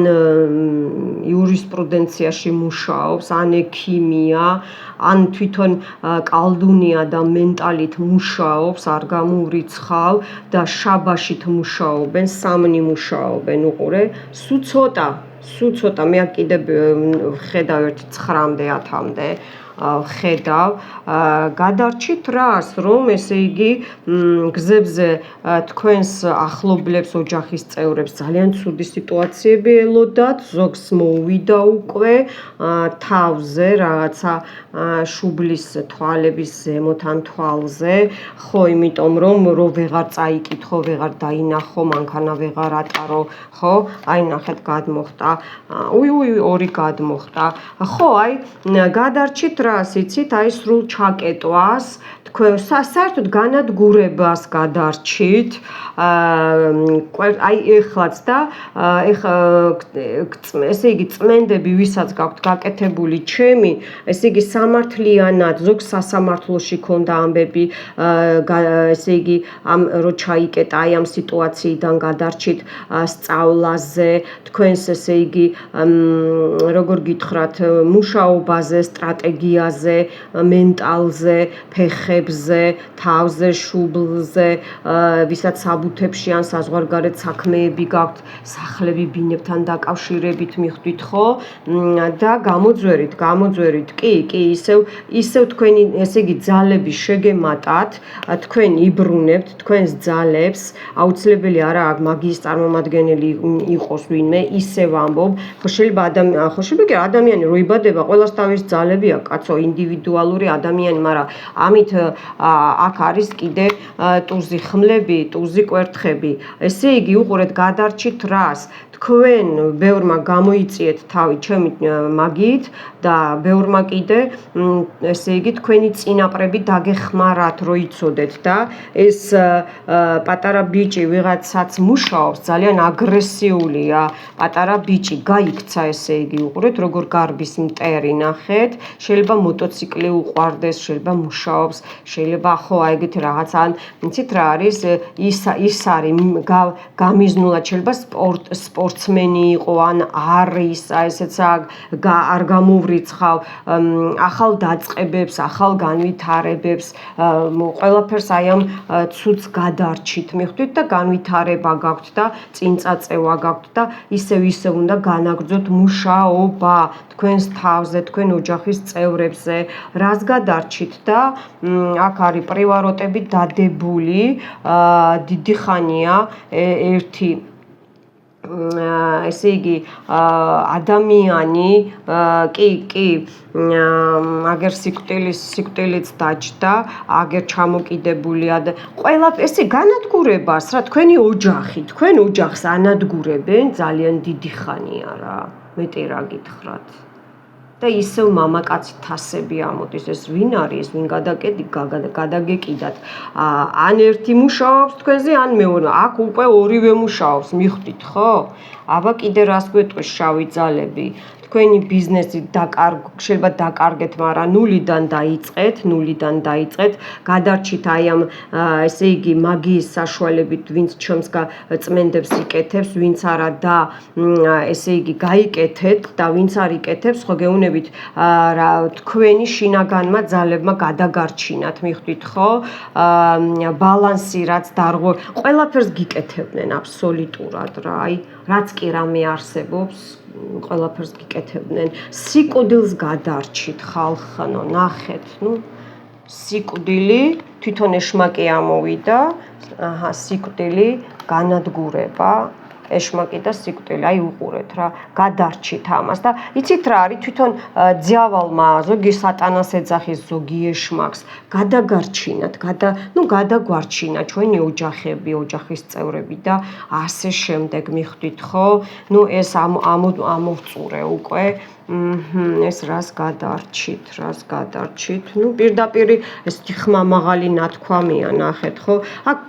იურისპრუდენციაში მუშაობს, ან ექიმია, ან თვითონ კალდუნია და მენტალით მუშაობს, არ გამოურიცხავ და შაბაშით მუშაობენ, სამნი მუშაობენ, უყურე, სულ ცოტა, მე კიდე ვხედავ ერთი 9-მდე, 10-მდე, ხედავ გადარჩით რას რომ ესე იგი გზებზე თქვენს ახლობლებს ოჯახის წევრებს ძალიან ცუდი სიტუაციები ელოდათ ზოგს მოუვიდა უკვე თავზე რაღაცა შუბლის თვალების ზემოთ ან თვალზე ხო იმიტომ რომ ვეღარ წაიკითხო ვეღარ დაინახო მანქანა ვეღარ ატარო ხო აი ნახეთ გადმოხტა ორი გადმოხტა ხო აი გადარჩით რას იცით აი სრულ ჩაკეტვას თქვენ საერთოდ განადგურებას გადარჩით აი ეხლაც და ეხა ესე იგი წმენდები ვისაც გაქვთ გაკეთებული ჩემი ესე იგი სამართლიანად ზოგ სასამართლოში ქონდა ამბები ესე იგი ამ რო ჩაიკეტა აი ამ სიტუაციიდან გადარჩით სწავლაზე თქვენს ესე იგი როგორ გითხრათ მუშაობაზე სტრატეგიაზე მენტალზე ფეხებზე თავზე შუბლზე ვისაც საბუთებში ან საზღვარგარეთ საქმეები გაქვთ სახლები ბინებთან დაკავშირებით მიხვდით ხო და გამოძვერით კი ისევ თქვენი ესე იგი ძალები შეგემატათ თქვენ იბრუნებთ თქვენს ძალებს აუცილებელი არა აქ მაგიის წარმომადგენელი იყოს ვინმე ისევ ამბობ ხო შეიძლება ადამიანი რო იბადება ყველას თავის ძალები აქვს კაცო ინდივიდუალური ადამიანი მაგრამ ამით აქ არის კიდე ტუზი ხმლები ტუზი კვერთხები ესე იგი უყურეთ გადარჩით რას თქვენ ბევრმა გამოიწიეთ თავი ჩემი მაგიით და ბევრმა კიდე ესე იგი თქვენი წინაპრები დაგეხმარათ რო იცოდეთ და ეს პატარა ბიჭი ვიღაცაც მუშაობს ძალიან აგრესიულია პატარა ბიჭი გაიქცა ესე იგი უყურეთ როგორ გარბის მტერი ნახეთ შეიძლება მოტოციკლი უყვარდეს შეიძლება მუშაობს შეიძლება ხო აი ეგეთი რაღაც ან იცით რა არის ის არის გამიზნულად შეიძლება სპორტსმენი იყო ან არის ესეც არ გამოვრიცხავ ახალ დაწყებებს ახალ განვითარებებს ყველაფერს აი ამ ცუდს გადარჩით მიხვდით და განვითარება გაქვთ და წინწაწევა გაქვთ და ისევ უნდა განაგრძოთ მუშაობა თქვენს თავზე თქვენ ოჯახის წევრებზე რას გადარჩით და აქ არის პრივაროტები დადებული დიდი ხანია ერთი ესე იგი ადამიანი კი აგერ სიკვდილიც დაჯდა აგერ ჩამოკიდებულია და ყველა ესე განადგურებას რა თქვენი ოჯახი თქვენ ოჯახს ანადგურებენ ძალიან დიდი ხანია რა მეტი რა გითხრათ და ისევ მამაკაცი თასები ამოდის ეს ვინ არის ვინ გადაგეკიდათ ან ერთი მუშაობს თქვენზე ან მეორე აქ უკვე ორივე მუშაობს მიხვდით ხო აბა კიდე რას გვეტყვის შავი ძალები თქვენი ბიზნესი შეიძლება დაკარგეთ, მაგრამ ნულიდან დაიწყეთ, გადარჩით აი ამ ესე იგი მაგიის საშუალებით, ვინც ჩემს წმენდებს იკეთებს, ვინც არა და ესე იგი გაიკეთეთ და ვინც არ იკეთებს, ხო გეუნებით თქვენი შინაგანმა ძალებმა გადაგარჩინათ, მიხვდით ხო? ბალანსი რაც დარღვევ, ყველაფერს გიკეთებდნენ აბსოლუტურად რა, აი რაც კი რამე არსებობს ყველაფერს გიკეთებდნენ. სიკვდილს გადარჩით ხალხო, ნახეთ, სიკვდილი თვითონ ეშმაკი ამოვიდა, სიკვდილი განადგურება, ეშმაკი და სიკვდილი, აი უყურეთ რა, გადარჩით ამას და იცით რა არის თვითონ ძიავალმა ზოგი სატანას ეძახის ზოგი ეშმაკს გადაგარჩინათ, გადაგვარჩინა ჩვენი ოჯახები, ოჯახის წევრები და ასე შემდეგ მიხვდით ხო? ეს ამოვწურე უკვე ეს რას გადარჩით, პირდაპირ ესეთი ხმამაღალი ნათქვამია, ნახეთ ხო? აქ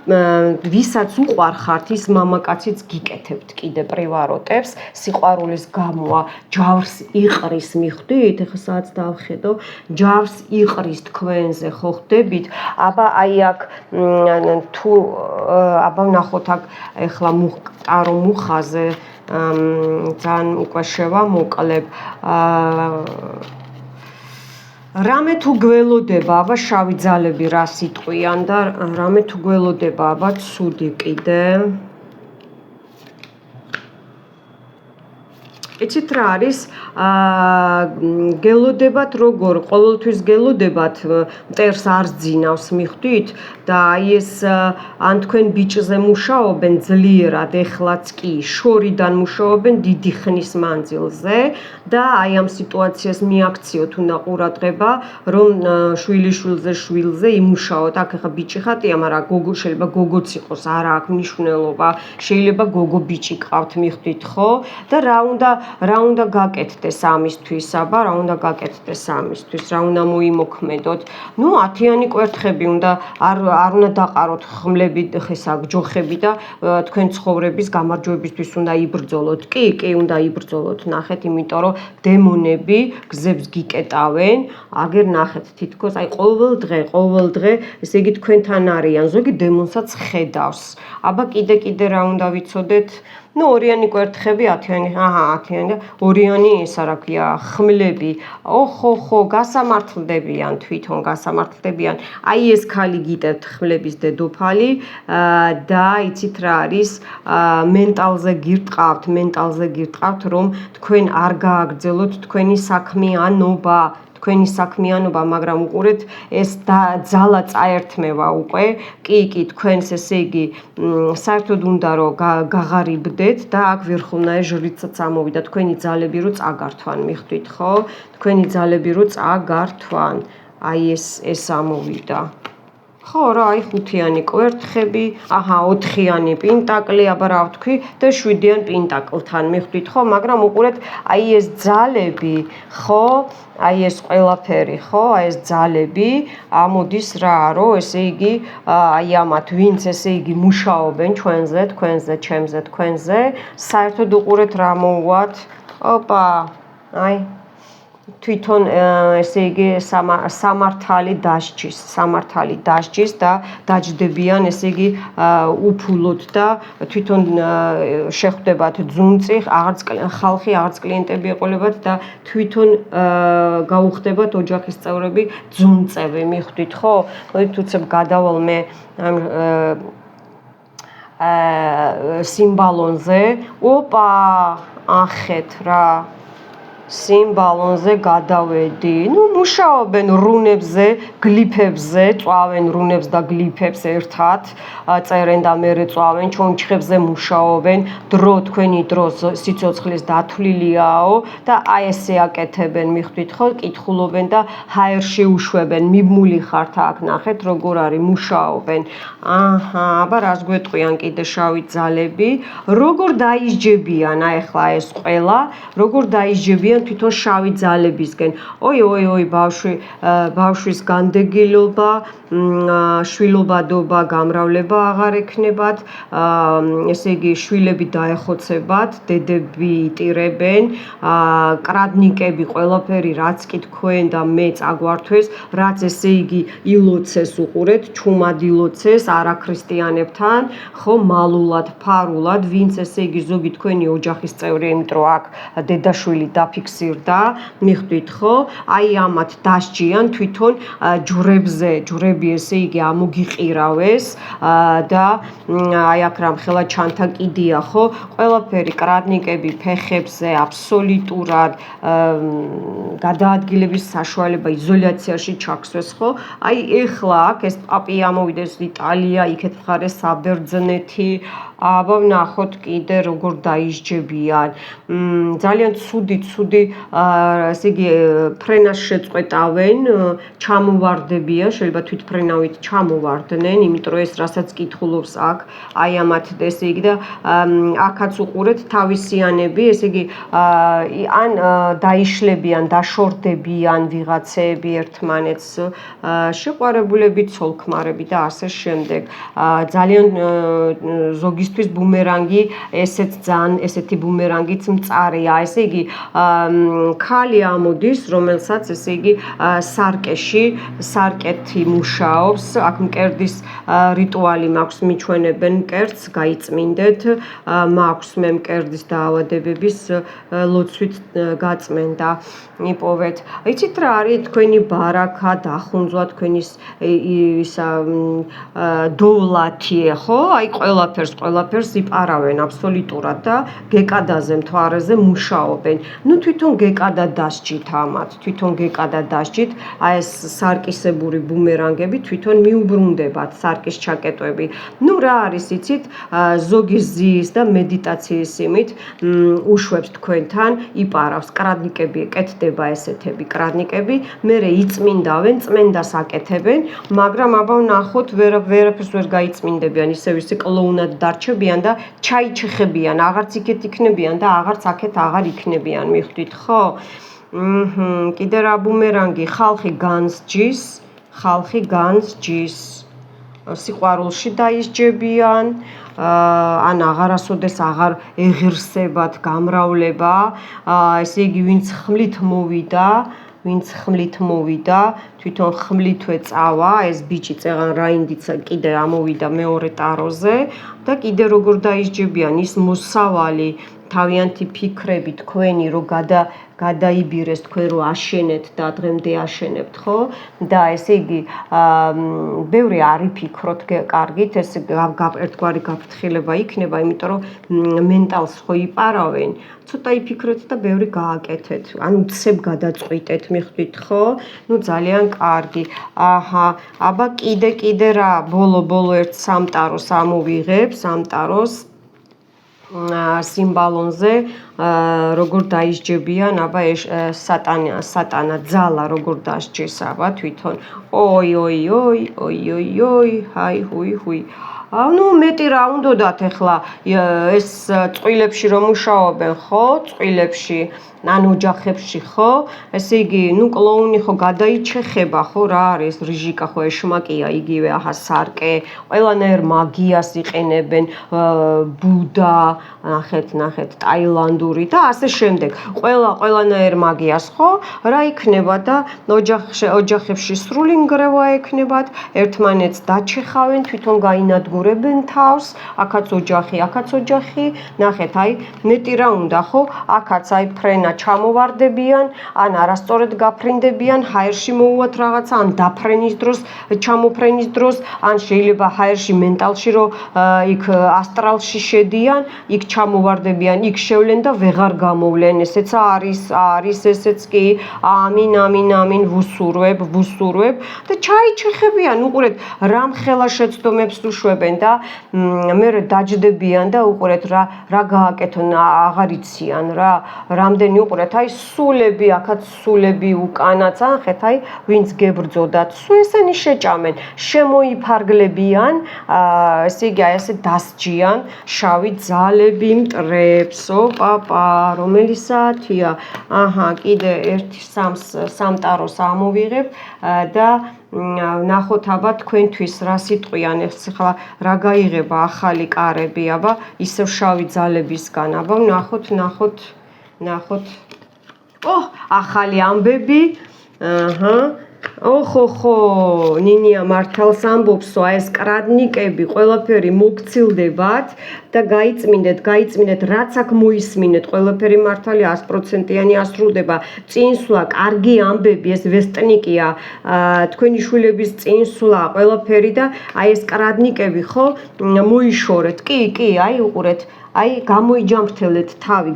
ვისაც უყვარხართ, ის მამაკაციც გიკეთებთ კიდე პრივაროტებს, სიყვარულის გამოა, ჯავს იყრის, მიხვდით? ეხლა სადაც დავხედო, ჯავს იყრის თქვენზე, ხო ხდებით? აბა აი აქ თუ აბა ვნახოთ აქ ეხლა მუხტარო მუხაზე ძალიან უკვე შევამოკლებ რამე თუ გველოდება აბა შავი ძალები რა სიტყვიან და რამე თუ გველოდება აბა ცუდი კიდე იცით რა არის გელოდებათ როგორ ყოველთვის გელოდებათ მტერს არ ძინავს მიხვდით და აი ეს ან თქვენ ბიჭზე მუშაობენ ძლიერად ეხლაც კი შორიდან მუშაობენ დიდი ხნის მანძილზე და აი ამ სიტუაციას მიაქციოთ უნდა ყურადღება რომ შვილზე იმუშაოთ აქ ახლა ბიჭი ხატია მაგრამ გოგო შეიძლება გოგოც იყოს არა აქვს მნიშვნელობა შეიძლება გოგო ბიჭი ყავთ მიხვდით ხო და რა უნდა გაკეთდეს ამისთვის აბა რა უნდა გაკეთდეს ამისთვის რა უნდა მოიმოქმედოთ ნუ 10-იანი კვერთხები უნდა არ უნდა დაყაროთ ხმლები ხესა ჯოხები და თქვენ ცხოვრების გამარჯვებისთვის უნდა იბრძოლოთ კი უნდა იბრძოლოთ ნახეთ იმიტომ რომ დემონები გზებს გიკეტავენ აგერ ნახეთ თითქოს აი ყოველ დღე ესე იგი თქვენთან არიან ზოგი დემონსაც ხედავს აბა კიდე რა უნდა ვიცოდეთ ნუ ორიანი კვერთხები 10-იანი და ორიანი ესა რა ქვია ხმლები ხო გასამართლდებიან თვითონ გასამართლდებიან აი ეს ქალი გიტევთ ხმლების დედოფალი და იცით რა არის მენტალზე გირტყავთ რომ თქვენ არ გააგრძელოთ თქვენი საქმიანობა მაგრამ უყურეთ ეს ძალა წაერთმევა უკვე კი თქვენს ესე იგი საერთოდ უნდა რომ გაღარიბდეთ და აქ ვერხუნაე ჟრიცაც ამოვიდა თქვენი ძალები რო წაგართვან მიხვდით ხო თქვენი ძალები რო წაგართვან აი ეს ამოვიდა ხო რა აი 5-იანი კვერთხები 4-იანი პენტაკლი აბა რა ვთქვი და 7-იან პენტაკლთან მიხვდით ხო მაგრამ უყურეთ აი ეს ძალები ხო აი ეს ყველაფერი ხო აი ეს ძალები ამოდის რა რომ ესე იგი აი ამათ ვინც ესე იგი მუშაობენ ჩვენზე თქვენზე საერთოდ უყურეთ რა მოუვათ ოპა აი თვითონ ესე იგი სამართალი დასჯის და დაჯდებიან ესე იგი უფულოდ და თვითონ შეხვდებათ ძუნწი ხალხი აღარც კლიენტები ეყოლებათ და თვითონ გაუხდებათ ოჯახის წევრები ძუნწები მიხვდით ხო მოდით უცებ გადავალ მე სიმბალონზე ოპა ახეთ რა სიმბალონზე გადავედი. ნუ მუშაობენ რუნებზე, გლიფებზე, წვავენ რუნებს და გლიფებს ერთად, წერენ და მერე წვავენ, ჩონჩხებზე მუშაობენ, დრო თქვენი დრო სიცოცხლის დათვლილიაო და აი ესე აკეთებენ, მიხვდით ხო, კითხულობენ და ჰაერში უშვებენ, მიბმული ხართ აქ ნახეთ როგორ არის მუშაობენ. აჰა, აბა რას გვეტყვიან კიდე შავი ძალები, როგორ დაისჯებიან აი ახლა ეს ყველა, როგორ დაისჯებიან თვითონ შავი ძალებისგენ. ой ბავშვის განდეგილობა, შვილობადობა, გამრავლება აღარ ექნებათ, ესე იგი შვილები დაეხოცებათ, დედები იტირებენ, კრადნიკები ყველაფერი რაც კი თქვენ და მე წაგვართვეს, რაც ესე იგი ილოცეს უყურეთ, ჩუმად ილოცეს არაქრისტიანებთან, ხო, მალულად, ფარულად, ვინც ესე იგი ზოგი თქვენი ოჯახის წევრი, იმიტომ რომ აქ დედაშვილი დაფიქსირდა, მიხვდით ხო? აი ამათ დასჯიან თვითონ ჯვრები ესე იგი ამოგიყირავეს და აი აქ რამხელა ჩანთა კიდია ხო? ყველაფერი კრადნიკები ფეხებზე აბსოლუტურად გადაადგილების საშუალება იზოლაციაში ჩაქსვეს ხო? აი ეხლა აქ ეს პაპი ამოვიდეს იტალია, იქეთ მხარე საბერძნეთი, აბა ვნახოთ კიდე როგორ დაისჯებიან. ძალიან ცუდი ესე იგი ფრენას შეწყვეტავენ, ჩამოვარდებიან, შეიძლება თვითფრენავით ჩამოვარდნენ, იმიტომ რომ ეს რასაც კითხულობს აქ, აი ამათ ესე იგი და აქაც უყურეთ თავისიანები, ესე იგი ან დაიშლებიან, დაშორდებიან ვიღაცეები ერთმანეთს, შეყვარებულები, ცოლ-ქმარები და ასე შემდეგ. ძალიან ზოგისთვის ბუმერანგი ესეთი ბუმერანგიც მწარეა, ესე იგი ქალი ამოდის, რომელსაც ესე იგი სარკეთი მუშაობს, აქ მკერდის რიტუალი მაქვს, მიჩვენებენ მკერდს, გაიწმინდეთ, მაქვს მე მკერდის დაავადებების ლოცვით გაწმენდა, იპოვეთ. იცით რა არის თქვენი ბარაქა, დახუნძვა თქვენი ისა დოვლათი, ხო? აი ყველაფერს ყველაფერს იპარავენ აბსოლუტურად და გეკადაზე მთვარეზე მუშაობენ. ნუ თვითონ გეკადა დასჯით ამათ, თვითონ გეკადა დასჯით, აი ეს სარკისებური ბუმერანგები თვითონ მიუბრუნდებათ სარკის ჩაკეტვები. ნუ რა არის იცით, ზოგი ზის და მედიტაციის იმით უშვებს თქვენთან, იპარავს კრადნიკები, ეკეთდება ესეთები კრადნიკები, მერე იწმინდავენ, წმენდას აკეთებენ, მაგრამ აბა ნახოთ ვერაფერს ვერ გაიწმინდებიან, ისევ ისე კლოუნად დარჩებიან და ჩაიჩეხებიან, აღარც იქეთ იქნებიან და აღარც აქეთ აღარ იქნებიან, მიხვდით ხო? კიდე რა ბუმერანგი, ხალხი განსჯის, სიყვარულში დაისჯებიან, ან აღარასოდეს აღარ ეღირსებათ გამრავლება, ესე იგი ვინც ხმლით მოვიდა, თვითონ ხმლითვე წავა, ეს ბიჭი წეღან რაინდიცა კიდე ამოვიდა მეორე ტაროზე და კიდე როგორ დაისჯებიან, ის მოსავალი თავიანთი ფიქრები თქვენი რო გადაიბირეს თქვენ რო აშენეთ და დღემდე აშენებთ, ხო? და ესე იგი ბევრი არ იფიქროთ კარგით, ეს ერთგვარი გაფრთხილება იქნება, იმიტომ რომ მენტალს ხო იპარავენ, ცოტა იფიქრეთ და ბევრი გააკეთეთ, ან უცებ გადაწყვიტეთ, მიხვდით ხო? ნუ ძალიან კარგი. აჰა, აბა კიდე რა, ბოლო ერთ სამტაროს ამოვიღებ, სამტაროს სიმბალონზე როგორ დაისჯებიან, აბა სატანა ძალა როგორ დასჯეს, აბა თვითონ ოი, ჰაი, ჰუი. ნუ მეტი რა უნდათ ახლა ეს წყვილებში რომ მუშაობენ, ხო? წყვილებში ან ოჯახებში, ხო? ესე იგი, ნუ კლოუნი ხო გადაიჩეხება, ხო? რა არის რიჟიკა, ხო ეშმაკია იგივე, აჰა სარკე, ყველანაირ მაგიას იყენებენ, ბუდა, ნახეთ, ტაილანდური და ასე შემდეგ. ყველანაირ მაგიას, ხო? რა იქნება და ოჯახებში სრული ნგრევა ექნებათ, ერთმანეთს დაჩეხავენ, თვითონ გაინადგურებენ თავს, აქაც ოჯახი, ნახეთ, აი, მეტი რა უნდა, ხო? აქაც აი ფრენა ჩამოვარდებიან, ან არასწორად გაფრინდებიან, ჰაერში მოუვათ რაღაცა, ან დაფრენის დროს, ჩამოფრენის დროს, ან შეიძლება ჰაერში მენტალში რომ იქ ასტრალში შედიან, იქ ჩამოვარდებიან, იქ შევლენ და ვეღარ გამოვლენ, ესეც არის ესეც კი, ამინ, ვუსურვებ და ჩაიჩეხებიან, უყურეთ, რამ ხელა შეცდომებს უშვებენ და მერე დაჯდებიან და უყურეთ რა გააკეთონ, აღარ იციან რა, რამდენი უყურეთ, აი სულები, აქაც სულები უკანაც, ახეთ, აი ვინც გებრძოდათ, სულ ესენი შეჭამენ, შემოიფარგლებიან, ესე იგი, აი ესე დასჯიან, შავი ძალები მტრებს, ოპაპა, რომელი საათია, აჰა, კიდე ერთი სამტაროს ამოვიღებ და ნახოთ აბა თქვენთვის რა სიტყვიან, ახლა რა გაიღება ახალი კარები, აბა ისევ შავი ძალებისგან, აბა ნახოთ. ახალი ამბები. ხო, ნინია მართალს ამბობსო, აი ეს კრადნიკები ყველაფერი მოგცილდებათ და გაიწმინდეთ, რაც აქ მოისმინეთ, ყველაფერი მართალია 100%-იანი ასრულდება. წინსვლა, კარგი ამბები, ეს ვესტნიკია, თქვენი შვილების წინსვლა, ყველაფერი და აი ეს კრადნიკები, ხო, მოიშორეთ. კი, აი უყურეთ. აი გამოიჯამრთელეთ თავი,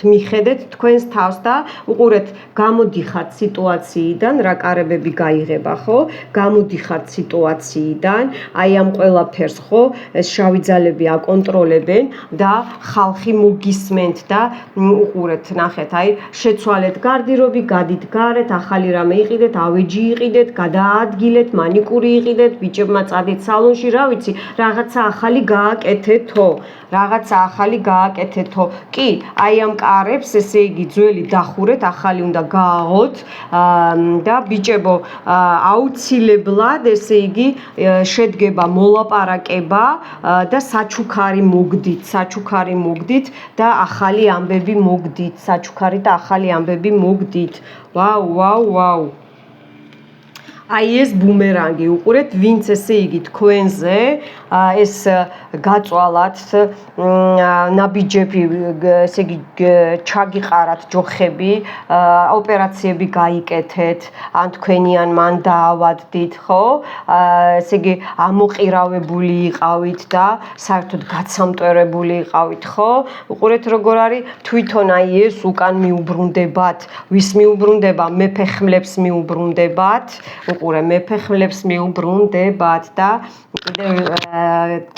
მიხედეთ თქვენს თავს და უყურეთ, გამოდიხართ სიტუაციიდან, რა კარებები გაიღება, ხო? გამოდიხართ სიტუაციიდან, აი ამ ყველაფერს, ხო? ეს შავი ძალები აკონტროლებენ და ხალხი მოგისმენთ და უყურეთ, ნახეთ, აი შეცვალეთ გარდირობი, გადით გარეთ, ახალი რამე იყიდეთ, ავეჯი იყიდეთ, გადაადგილეთ, მანიკური იყიდეთ, ბიჭებმა წადით სალონში, რა ვიცი, რაღაცა ახალი გააკეთეთო. კი, აი ამ კარებს, ესე იგი, ძველი დახურეთ, ახალი უნდა გააღოთ და ბიჭებო, აუცილებლად, ესე იგი, შედგება მოლაპარაკება და საჩუქარი მოგდით და ახალი ამბები მოგდით. ვაუ. აი ეს ბუმერანგი უყურეთ, ვინც ესე იგი თქვენზე ეს გაწვალათ ნაბიჯები, ესე იგი ჩაგიყარათ ჯოხები, ოპერაციები გაიკეთეთ, ან თქვენიან მან დაავადდით, ხო? ესე იგი ამოყირავებული იყავით და საერთოდ გაცამტვერებული იყავით, ხო? უყურეთ როგორ არის თვითონ აი ეს უკან მიუბრუნდებათ, ვის მიუბრუნდება? მეფეხმლებს მიუბრუნდებათ. უყურე, მეფეხმლებს მიუბრუნდებათ და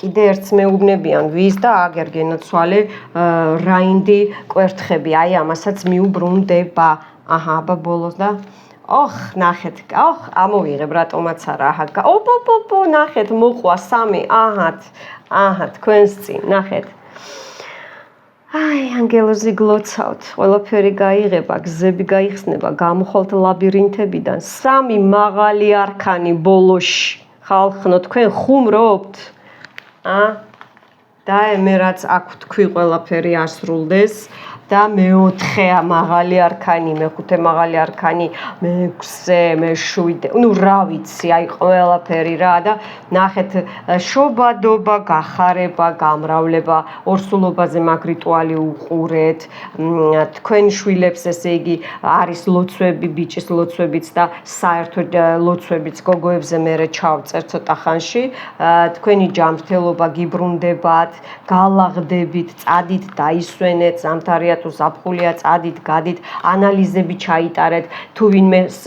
კიდე ერთს მეუბნებიან, ვის და აგერ გენაცვალე რაინდი კვერთხები, აი ამასაც მიუბრუნდება. აჰა, აბა ბოლოს და ოხ, ნახეთ, ოხ, ამოვიღებ რატომაც არა, აჰა, ოპ, ნახეთ, მოყვა 3, აჰა, თქვენს წინ, ნახეთ. აი, ანგელოზი გლოცავთ, ყველაფერი გაიღება, გზები გაიხსნება, გამოხვალთ ლაბირინთებიდან, 3 მაღალი არქანი ბოლოში. ხალხნო, თქვენ ხუმრობთ? და მე რაც აქ თქვი ყველაფერი ასრულდეს და მე-4 მაღალი არქანი, მე-5 მაღალი არქანი, მე-6, მე-7, ну რა ვიცი, აი ყველაფერი რა და ნახეთ შობადობა, გახარება, გამრავლება, ორსულობაზე მაგ რიტუალი უყურეთ, თქვენ შვილებს ესე იგი არის ლოცვები, ბიჭის ლოცვებიც და საერთოდ ლოცვებიც გოგოებზე მერე ჩავწერ ცოტა ხანში, თქვენი ჯანმრთელობა გიბრუნდებათ, გალაღდებით, წადით დაისვენეთ, ზამთარია თუ ზაფხულია, წადით, გადით, ანალიზები ჩაიტარეთ, თუ ვინმეს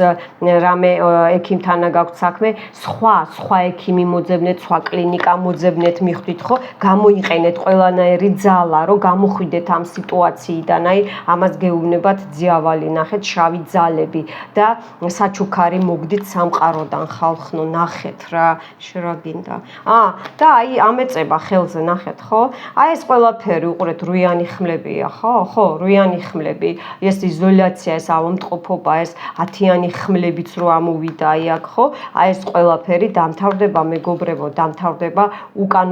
რამე ექიმთანა გაქვთ საქმე, სხვა ექიმი მოძებნეთ, სხვა კლინიკა მოძებნეთ, მიხვდით ხო, გამოიყენეთ ყველანაირი ძალა, რომ გამოხვიდეთ ამ სიტუაციიდან, აი ამას გეუბნებათ ძიავალი, ნახეთ, შავი ძალები და საჩუქარი მოგდით სამყაროდან, ხალხნო, ნახეთ რა, რა გინდა. და აი ამეწება ხელზე, ნახეთ, ხო? აი ეს ყველაფერი უყურეთ, რუიანი ხმლებია, ხო, რუიანი ხმლები, ეს იზოლაცია, ეს ავადმყოფობა, ეს 10-იანი ხმლებიც რო ამოვიდა აი აქ, ხო? აი ეს ყველაფერი დამთავრდება, მეგობრებო, დამთავრდება, უკან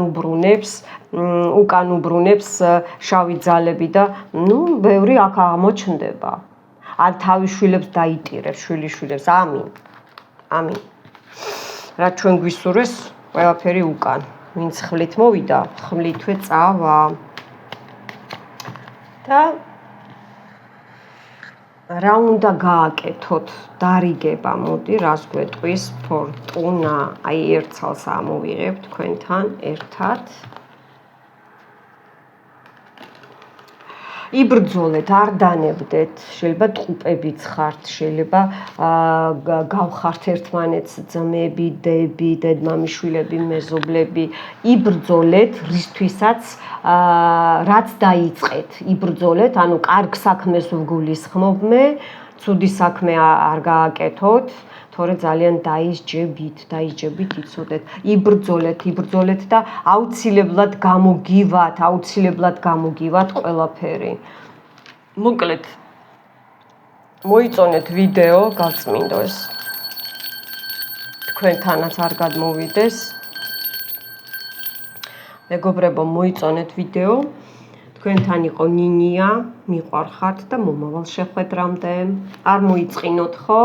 უბრუნებს შავი ძალები და ბევრი აქ აღმოჩნდება. ან თავის შვილებს დაიტირებს, შვილიშვილებს, ამინ. რა ჩვენ გვისურვეს, ყველაფერი უკან. ვინც ხმლით მოვიდა, ხმლითვე წავა. და რა უნდა გააკეთოთ? დარიგება, მოდი, რას გვეტყვის ფორტუნა. აი ერთ ცალს ამოვიღებ თქვენთან ერთად. იბრძოლეთ, არ დანებდეთ, შეიძლება ტყუპებიც ხართ, შეიძლება გავხართ ერთმანეთს ძმები, დები, დედმამიშვილები, მეზობლები. იბრძოლეთ, რისთვისაც რაც დაიწყეთ, იბრძოლეთ, ანუ კარგ საქმეს ვგულისხმობ მე, ცუდი საქმე არ გააკეთოთ. თორე ძალიან დაისჯებით, იცოდეთ, იბრძოლეთ და აუცილებლად გამოგივათ ყველაფერი. მოკლედ, მოიწონეთ ვიდეო, გაწმინდოს. თქვენთანაც არ გადმოვიდეს. მეგობრებო, მოიწონეთ ვიდეო. თქვენთან იყო ნინია, მიყვარხართ და მომავალ შეხვედრამდე. არ მოიწყინოთ, ხო?